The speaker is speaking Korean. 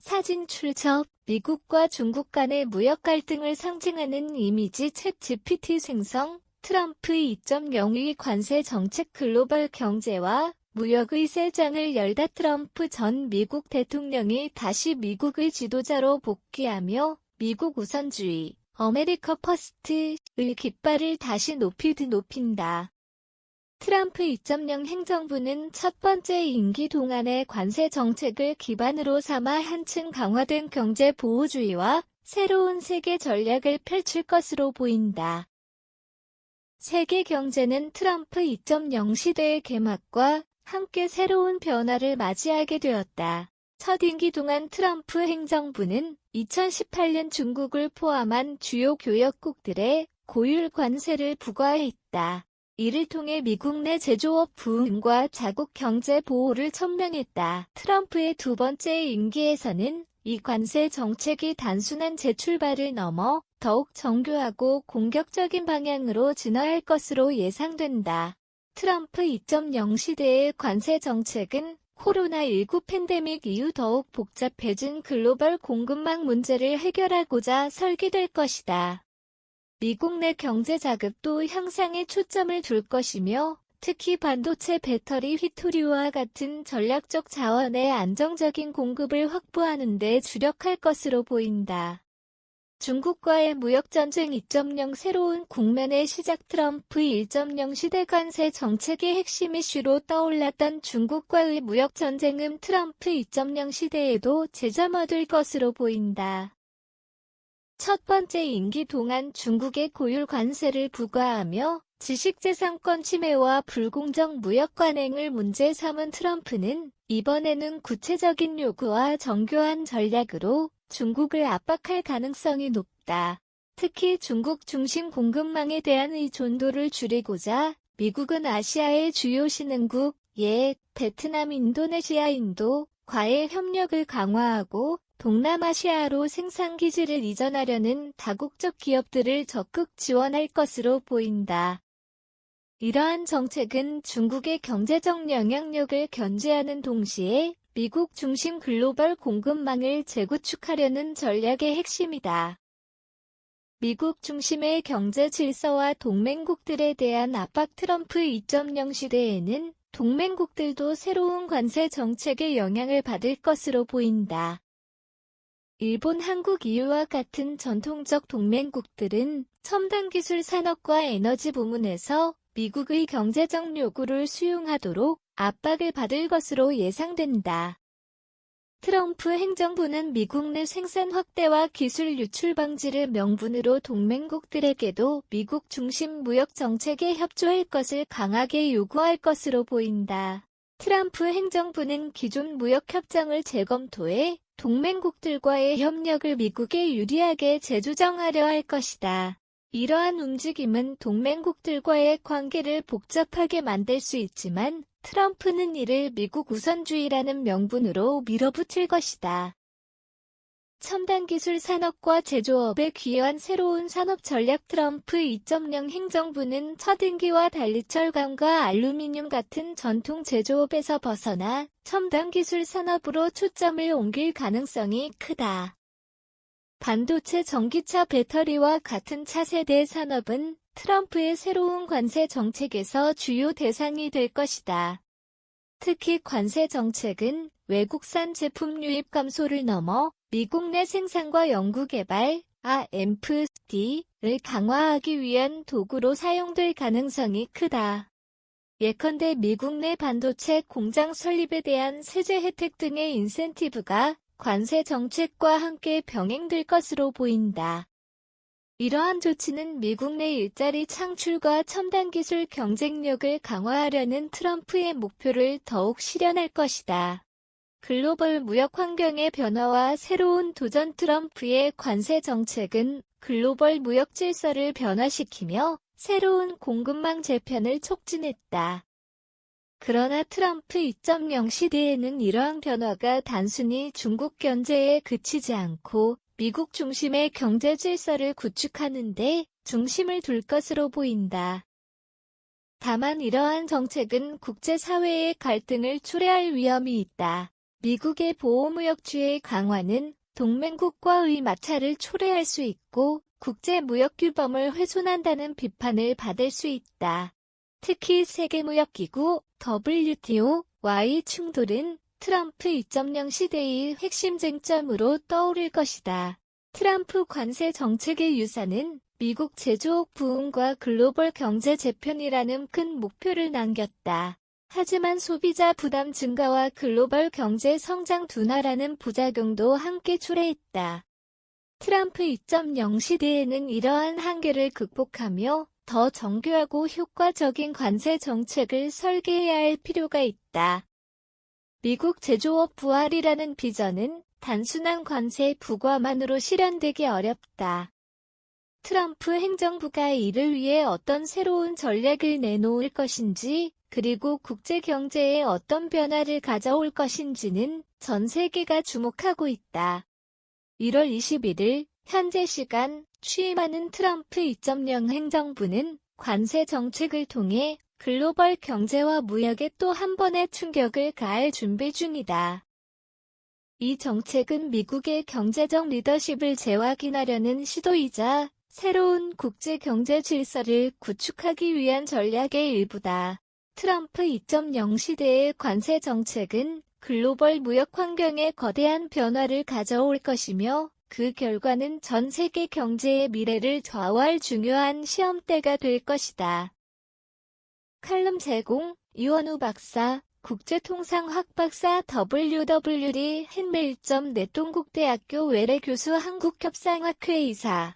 사진 출처 미국과 중국 간의 무역 갈등을 상징하는 이미지 챗 GPT 생성 트럼프 2.0의 관세 정책 글로벌 경제와 무역의 새 장을 열다 트럼프 전 미국 대통령이 다시 미국의 지도자로 복귀하며 미국 우선주의, 아메리카 퍼스트의 깃발을 다시 높인다. 트럼프 2.0 행정부는 첫 번째 임기 동안의 관세 정책을 기반으로 삼아 한층 강화된 경제 보호주의와 새로운 세계 전략을 펼칠 것으로 보인다. 세계 경제는 트럼프 2.0 시대의 개막과 함께 새로운 변화를 맞이하게 되었다. 첫 임기 동안 트럼프 행정부는 2018년 중국을 포함한 주요 교역국들의 고율 관세를 부과했다. 이를 통해 미국 내 제조업 부흥과 자국 경제 보호를 천명했다. 트럼프의 두 번째 임기에서는 이 관세 정책이 단순한 재출발을 넘어 더욱 정교하고 공격적인 방향으로 진화할 것으로 예상된다. 트럼프 2.0 시대의 관세 정책은 코로나19 팬데믹 이후 더욱 복잡해진 글로벌 공급망 문제를 해결하고자 설계될 것이다. 미국 내 경제 자극도 향상에 초점을 둘 것이며 특히 반도체 배터리 휘토류와 같은 전략적 자원의 안정적인 공급을 확보하는 데 주력할 것으로 보인다. 중국과의 무역전쟁 2.0 새로운 국면의 시작 트럼프 1.0 시대 관세 정책의 핵심 이슈로 떠올랐던 중국과의 무역전쟁은 트럼프 2.0 시대에도 재점 얻을 것으로 보인다. 첫 번째 임기 동안 중국의 고율 관세를 부과하며 지식재산권 침해와 불공정 무역 관행을 문제 삼은 트럼프는 이번에는 구체적인 요구와 정교한 전략으로 중국을 압박할 가능성이 높다. 특히 중국 중심 공급망에 대한 의존도를 줄이고자 미국은 아시아의 주요 신흥국, 베트남, 인도네시아, 인도과의 협력을 강화하고 동남아시아로 생산기지를 이전하려는 다국적 기업들을 적극 지원할 것으로 보인다. 이러한 정책은 중국의 경제적 영향력을 견제하는 동시에 미국 중심 글로벌 공급망을 재구축하려는 전략의 핵심이다. 미국 중심의 경제 질서와 동맹국들에 대한 압박 트럼프 2.0 시대에는 동맹국들도 새로운 관세 정책의 영향을 받을 것으로 보인다. 일본, 한국, EU와 같은 전통적 동맹국들은 첨단 기술 산업과 에너지 부문에서 미국의 경제적 요구를 수용하도록 압박을 받을 것으로 예상된다. 트럼프 행정부는 미국 내 생산 확대와 기술 유출 방지를 명분으로 동맹국들에게도 미국 중심 무역 정책에 협조할 것을 강하게 요구할 것으로 보인다. 트럼프 행정부는 기존 무역 협정을 재검토해 동맹국들과의 협력을 미국에 유리하게 재조정하려 할 것이다. 이러한 움직임은 동맹국들과의 관계를 복잡하게 만들 수 있지만 트럼프는 이를 미국 우선주의라는 명분으로 밀어붙일 것이다. 첨단 기술 산업과 제조업에 기여한 새로운 산업 전략 트럼프 2.0 행정부는 첫 임기와 달리 철강과 알루미늄 같은 전통 제조업에서 벗어나 첨단 기술 산업으로 초점을 옮길 가능성이 크다. 반도체, 전기차, 배터리와 같은 차세대 산업은 트럼프의 새로운 관세 정책에서 주요 대상이 될 것이다. 특히 관세 정책은 외국산 제품 유입 감소를 넘어 미국 내 생산과 연구개발, R&D를 강화하기 위한 도구로 사용될 가능성이 크다. 예컨대 미국 내 반도체 공장 설립에 대한 세제 혜택 등의 인센티브가 관세 정책과 함께 병행될 것으로 보인다. 이러한 조치는 미국 내 일자리 창출과 첨단 기술 경쟁력을 강화하려는 트럼프의 목표를 더욱 실현할 것이다. 글로벌 무역 환경의 변화와 새로운 도전 트럼프의 관세 정책은 글로벌 무역 질서를 변화시키며 새로운 공급망 재편을 촉진했다. 그러나 트럼프 2.0 시대에는 이러한 변화가 단순히 중국 견제에 그치지 않고 미국 중심의 경제 질서를 구축하는 데 중심을 둘 것으로 보인다. 다만 이러한 정책은 국제사회의 갈등을 초래할 위험이 있다. 미국의 보호무역주의 강화는 동맹국과의 마찰을 초래할 수 있고 국제무역규범을 훼손한다는 비판을 받을 수 있다. 특히 세계무역기구 WTO와의 충돌은 트럼프 2.0 시대의 핵심 쟁점으로 떠오를 것이다. 트럼프 관세 정책의 유산은 미국 제조업 부흥과 글로벌 경제 재편이라는 큰 목표를 남겼다. 하지만 소비자 부담 증가와 글로벌 경제 성장 둔화라는 부작용도 함께 초래했다. 트럼프 2.0 시대에는 이러한 한계를 극복하며 더 정교하고 효과적인 관세 정책을 설계해야 할 필요가 있다. 미국 제조업 부활이라는 비전은 단순한 관세 부과만으로 실현되기 어렵다. 트럼프 행정부가 이를 위해 어떤 새로운 전략을 내놓을 것인지, 그리고 국제 경제에 어떤 변화를 가져올 것인지는 전 세계가 주목하고 있다. 1월 21일 현재 시간 취임하는 트럼프 2.0 행정부는 관세 정책을 통해 글로벌 경제와 무역에 또 한 번의 충격을 가할 준비 중이다. 이 정책은 미국의 경제적 리더십을 재확인하려는 시도이자 새로운 국제 경제 질서를 구축하기 위한 전략의 일부다. 트럼프 2.0 시대의 관세 정책은 글로벌 무역 환경에 거대한 변화를 가져올 것이며 그 결과는 전 세계 경제의 미래를 좌우할 중요한 시험대가 될 것이다. 칼럼 제공 이원우 박사, 국제통상학 박사 WWD 헨메일.net 동국대학교 외래교수 한국협상학회 이사